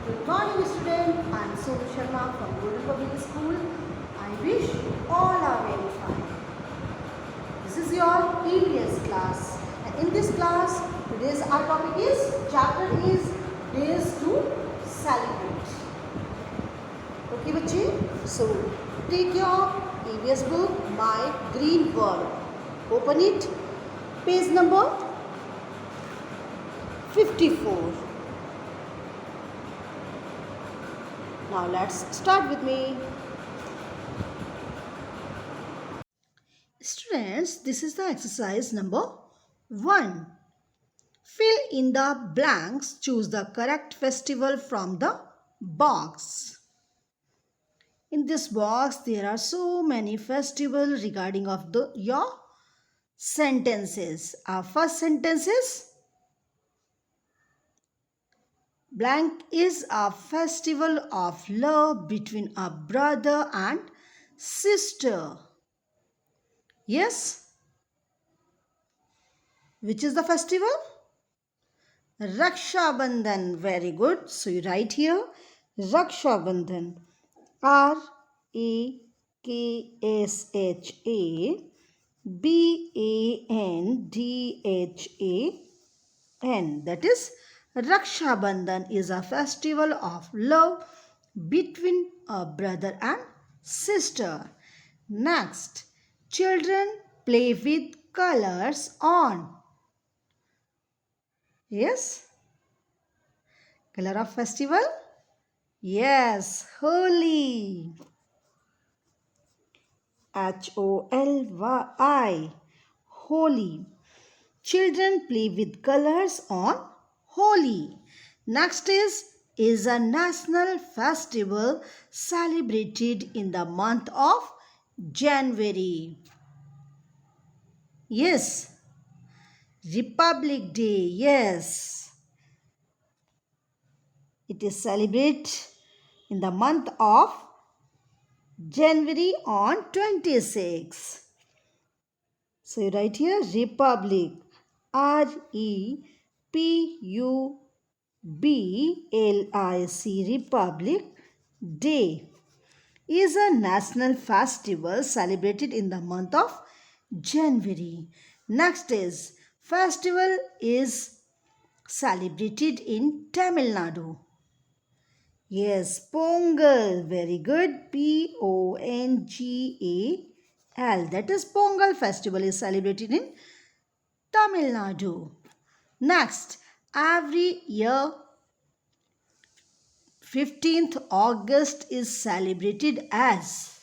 Good morning, student. I am Sonu Sharma from Golden Public School. I wish all are very fine. This is your EVS class. And in this class, today's our topic is chapter is Days to Celebrate. Okay, बच्चे. So take your EVS book, My Green World. Open it. Page number 54. Now let's start with me. Students, this is the exercise number 1. Fill in the blanks. Choose the correct festival from the box. In this box, there are so many festivals regarding of your sentences. Our first sentence is blank is a festival of love between a brother and sister. Yes. Which is the festival? Raksha Bandhan. Very good. So you write here Raksha Bandhan. RAKSHABandhan. That is Raksha Bandhan is a festival of love between a brother and sister. Next, children play with colors on. Yes? Color of festival? Yes, Holi. HOLY. Holi. Children play with colors on Holi. Next is a national festival celebrated in the month of January. Yes. Republic Day. Yes. It is celebrated in the month of January on 26. So you write here Republic. REPUBLIC. Republic Day is a national festival celebrated in the month of January. Next is festival is celebrated in Tamil Nadu. Yes, Pongal. Very good. PONGAL. That is Pongal festival is celebrated in Tamil Nadu. Next, every year 15th August is celebrated as.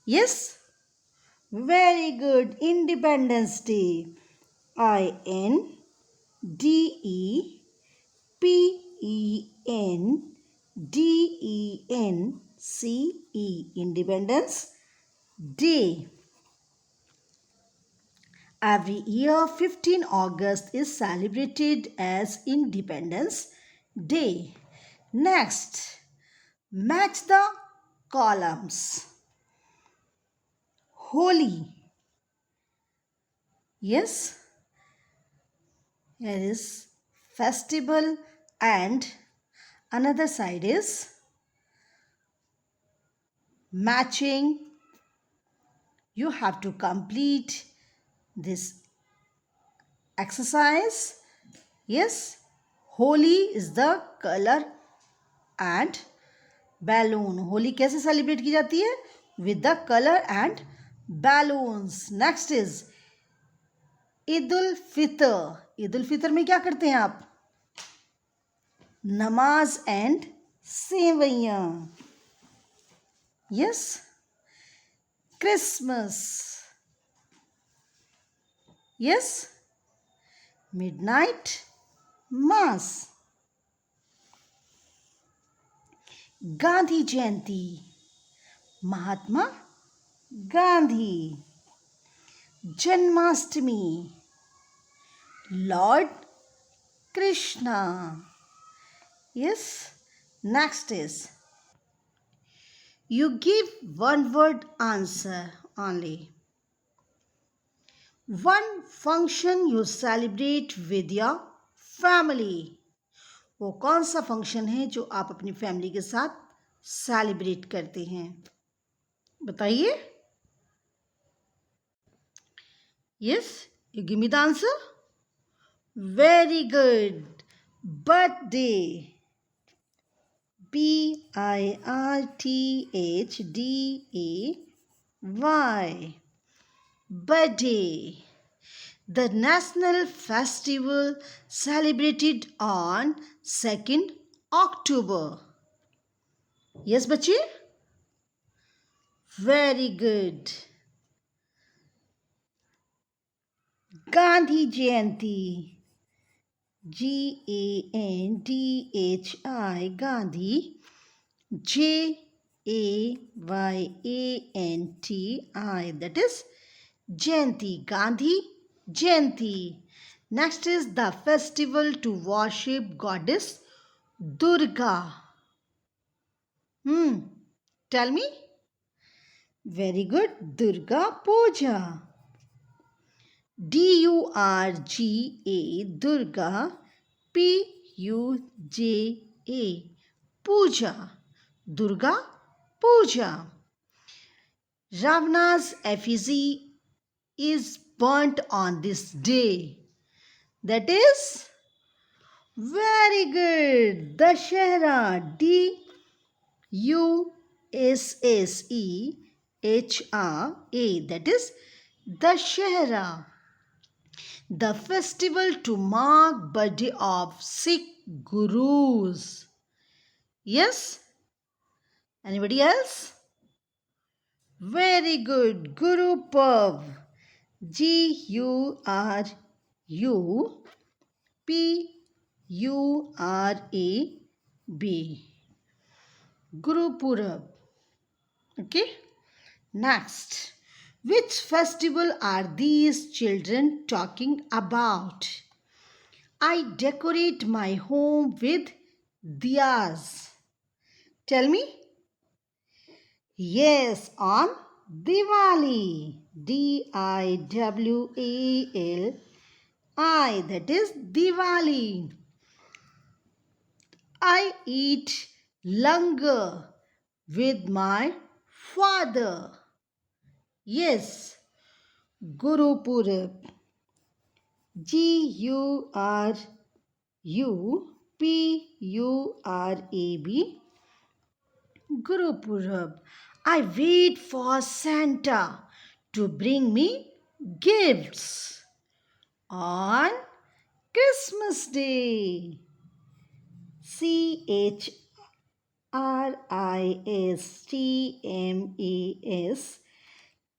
Yes? Very good. Independence Day. INDEPENDENCE. Independence Day. Every year 15 August is celebrated as Independence Day. Next, match the columns. Holi. Yes, here is festival and another side is matching. You have to complete this exercise. Yes, Holi is the color and balloon. Holi कैसे celebrate की जाती है? With the color and balloons. Next is Eid ul Fitr. Eid ul Fitr में क्या करते हैं आप? नमाज एंड सेवैयां. Yes. Christmas. Yes. Midnight mass. Gandhi Jayanti. Mahatma Gandhi. Janmashtami. Lord Krishna. Yes. Next is you give one word answer only. One function you celebrate with your family. वो कौन सा फंक्शन है जो आप अपनी फैमिली के साथ सेलिब्रेट करते हैं? बताइए। Yes, you give me the answer. Very good, birthday. birthday, birthday, the national festival celebrated on 2nd October. Yes, बच्चे? Very good. Gandhi Jayanti, Gandhi, Gandhi, Jayyanti, that is Jayanti, Gandhi Jayanti. Next is the festival to worship goddess Durga. Tell me. Very good. Durga Puja. Durga, Durga, Puja, Puja, Durga Puja. Ravana's effigy is burnt on this day. That is very good. Dashera, Dussehra, that is Dashera. The festival to mark birthday of Sikh gurus. Yes? Anybody else? Very good. Guru Parv. Gurupurab. Guru Purab. Okay? Next. Which festival are these children talking about? I decorate my home with diyas. Tell me. Yes, on Diwali. Diwali. That is Diwali. I eat langar with my father. Yes, Guru Purab. Gurupurab. Guru Purab. I wait for Santa to bring me gifts on Christmas Day.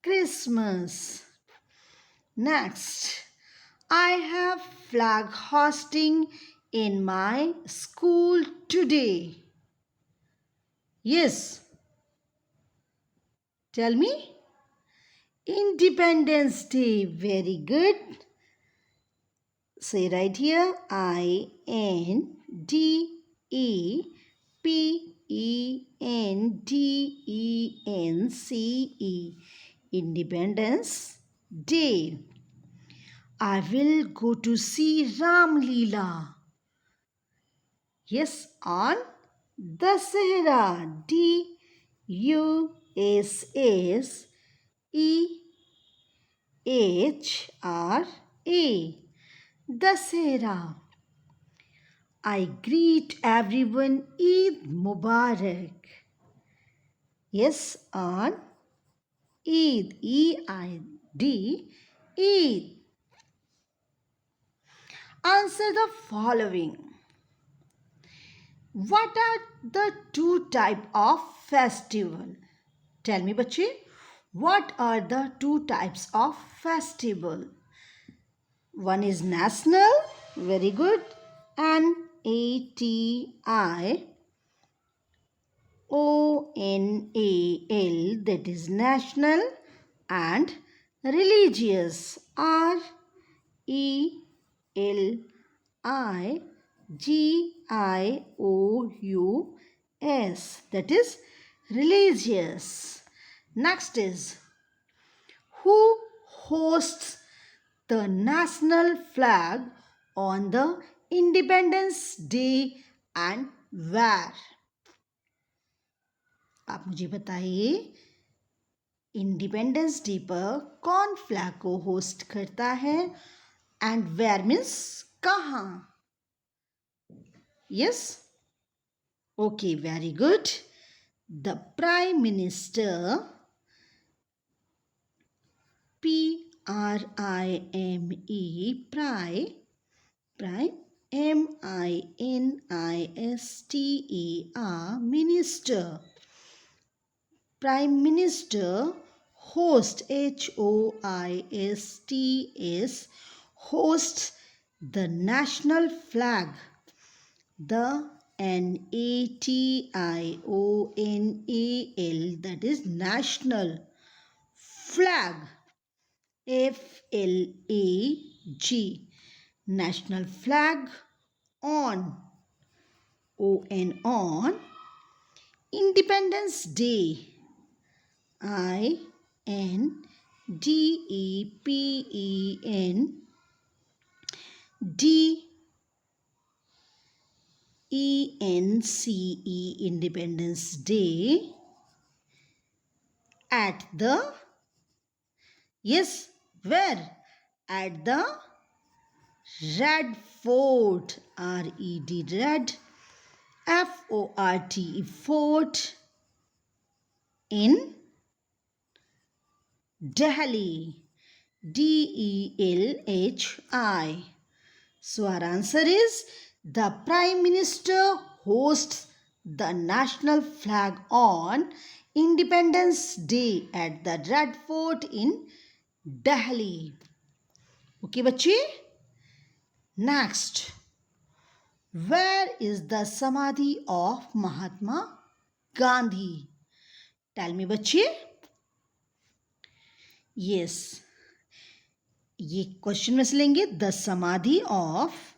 Christmas. Christmas. Next, I have flag hosting in my school today. Yes. Tell me. Independence Day. Very good. Say right here. Independence. Independence Day. I will go to see Ram Leela. Yes, on Dasahra. Dussehra. Dasahra. I greet everyone Eid Mubarak. Yes, on Eid. Eid. Answer the following. What are the two types of festival? Tell me, bache. What are the two types of festival? One is national. Very good. NATIONAL, that is national, and religious, RELIGIOUS, that is religious. Next is, who hosts the national flag on the Independence Day and where? आप मुझे बताइए independence day पर कौन flag को host करता है and where means कहाँ? Yes, okay, very good. The prime minister, PRIME, prime, MINISTER, minister. Prime Minister host, HOISTS, hosts the national flag, the NATIONAL, that is national flag, FLAG, national flag on Independence Day, INDEPENDENCE, Independence Day, at the, yes, where? At the Red Fort, RED, Red, FORT, Fort, in Delhi, DELHI. So our answer is the Prime Minister hosts the national flag on Independence Day at the Red Fort in Delhi. Okay, बच्चे? Next, where is the Samadhi of Mahatma Gandhi? Tell me, बच्चे. Yes, ये question में से लेंगे. The समाधि of,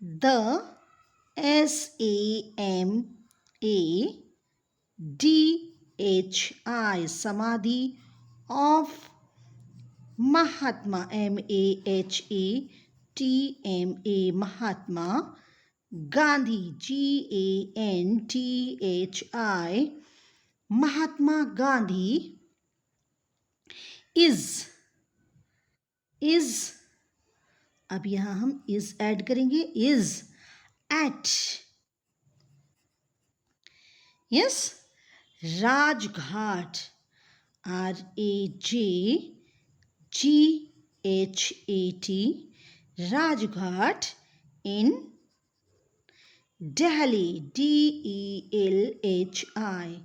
the SAMADHI, समाधि of Mahatma, MAHATMA, Mahatma Gandhi, GANTHI, Mahatma Gandhi is, अब यहां हम is ऐड करेंगे. is at, yes, Rajghat, RAJGHAT, Rajghat in Delhi, DELHI.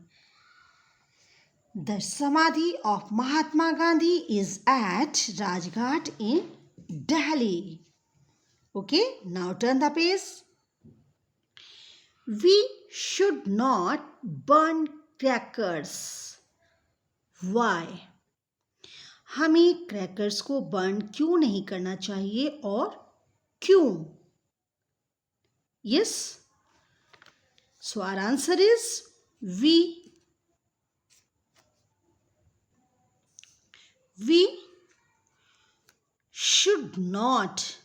The Samadhi of Mahatma Gandhi is at Rajghat in Delhi. Okay, now turn the page. We should not burn crackers. Why? हमें crackers को burn क्यों नहीं करना चाहिए और क्यों? Yes. So our answer is we should not,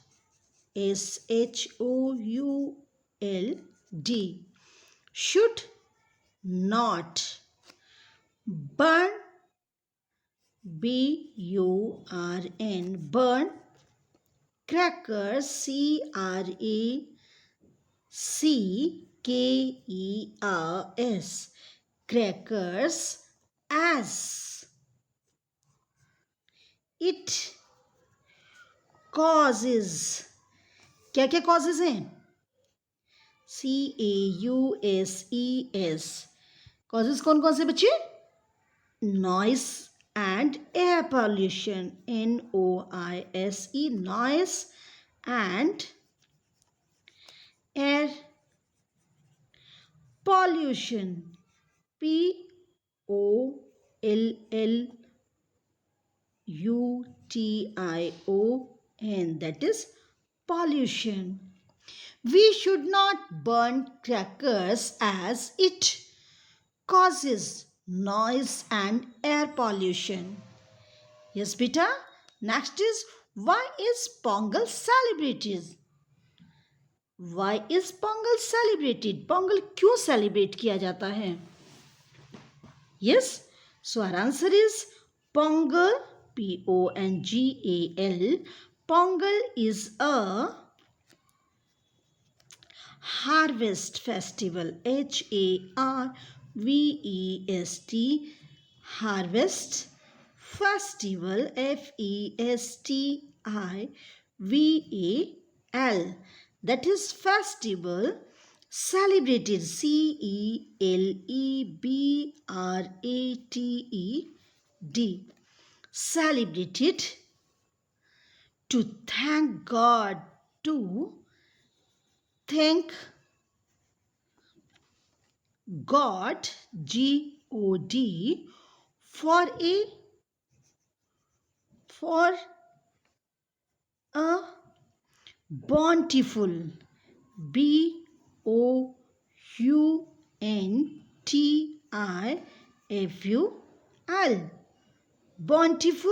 SHOULD, should not burn, BURN, burn crackers, CRACKERS, crackers, as it causes, क्या क्या causes हैं? CAUSES, causes कौन कौन से बच्चे? Noise and air pollution, NOISE, noise and air pollution, POLLUTION, that is pollution. We should not burn crackers as it causes noise and air pollution. Yes, beta. Next is, why is Pongal celebrated? Why is Pongal celebrated? Pongal क्यों celebrate किया जाता है? Yes, so our answer is Pongal, Pongal. Pongal is a harvest festival, Harvest, harvest festival, Festival, that is festival celebrated, Celebrated, celebrated to thank God, to thank God, God, for a bountiful, Bountiful, bountiful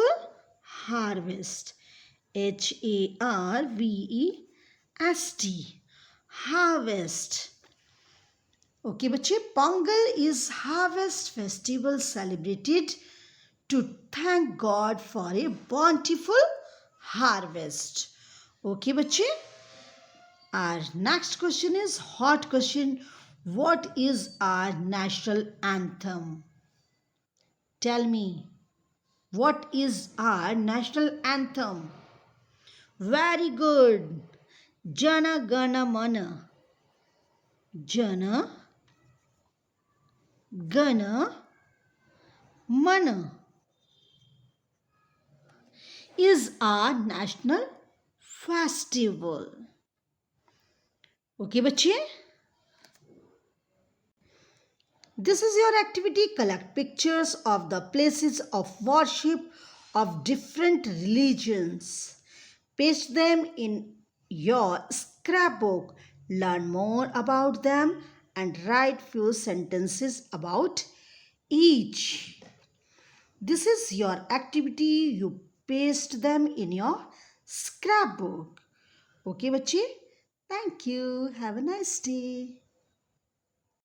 harvest, Harvest, harvest. Okay, बच्चे, Pongal is harvest festival celebrated to thank God for a bountiful harvest. Okay, बच्चे. Our next question is hot question. What is our national anthem? Tell me, what is our national anthem? Very good. Jana Gana Mana. Jana Gana Mana is our national festival. Okay, बच्चे? This is your activity. Collect pictures of the places of worship of different religions. Paste them in your scrapbook. Learn more about them and write few sentences about each. This is your activity. You paste them in your scrapbook. Okay, बच्चे? Thank you. Have a nice day.